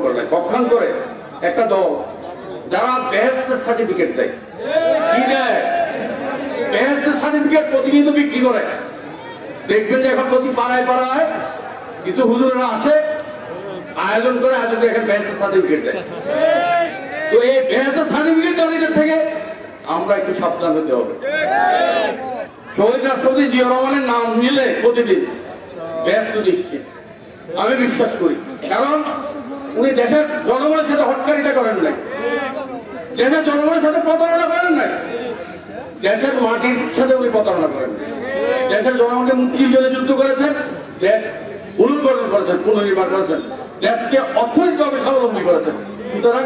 করে না। পক্ষান্তরে একটা দল যারা বেহেশতের সার্টিফিকেট দেয়, কি দেয়? বেহেশতের সার্টিফিকেট প্রতিনিয়ত বিক্রি করে। দেখবেন যে এখন প্রতি পাড়ায় পাড়ায় কিছু হুজুরেরা আসে, আয়োজন করে এখানে বেহেশতের সার্টিফিকেট দেয়। তো এই বেহেশতের সার্টিফিকেট দেওয়ার থেকে আমরা একটু সাবধান হতে হবে। শহীদ রাষ্ট্রপতি জিয়া রহমানের নাম নিলে প্রতিদিন ব্যস্ত নিশ্চিত আমি বিশ্বাস করি। কারণ উনি দেশের জনগণের সাথে হটকারিতা করেন নাই, দেশের জনগণের সাথে প্রতারণা করেন নাই, দেশের মাটির সাথে উনি প্রতারণা করেন। দেশের জনগণকে মুক্তির জন্য যুদ্ধ করেছেন, দেশ পুনর্গঠন করেছেন, পুনর্নির্মাণ করেছেন, দেশকে অর্থনৈতিকভাবে স্বাবলম্বী করেছেন। সুতরাং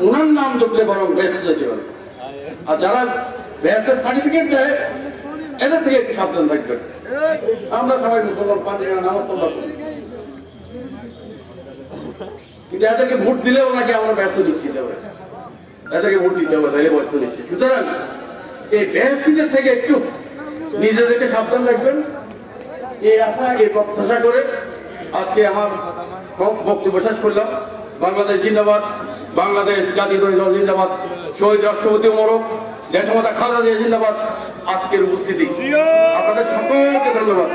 ওনার নাম যুক্তে বরং ব্যস্ত যেতে পারে। আর যারা ব্যস্তের সার্টিফিকেট দেয় এদের থেকে একটু সাবধান থাকবেন। আমরা সবাই মুসলমান পাঞ্জাবি নামাজ পড়া করি, কিন্তু এদেরকে ভোট দিলেও নাকি আমরা ব্যস্ত দিচ্ছি, এদেরকে ভোট দিতে হবে, তাহলে ব্যস্ত দিচ্ছি। সুতরাং এই ব্যস্তিদের থেকে একটু নিজেদেরকে সাবধান রাখবেন। এই আশা, এই প্রত্যাশা করে আজকে আমার বক্তব্য শেষ করলাম। বাংলাদেশ জিন্দাবাদ, বাংলাদেশ জাতীয়তাবাদী দল জিন্দাবাদ, শহীদ রাষ্ট্রপতি মোরক, দেশমাতা খালেদা জিয়া জিন্দাবাদ। আজকের উপস্থিতি আপনাদের সকলকে ধন্যবাদ।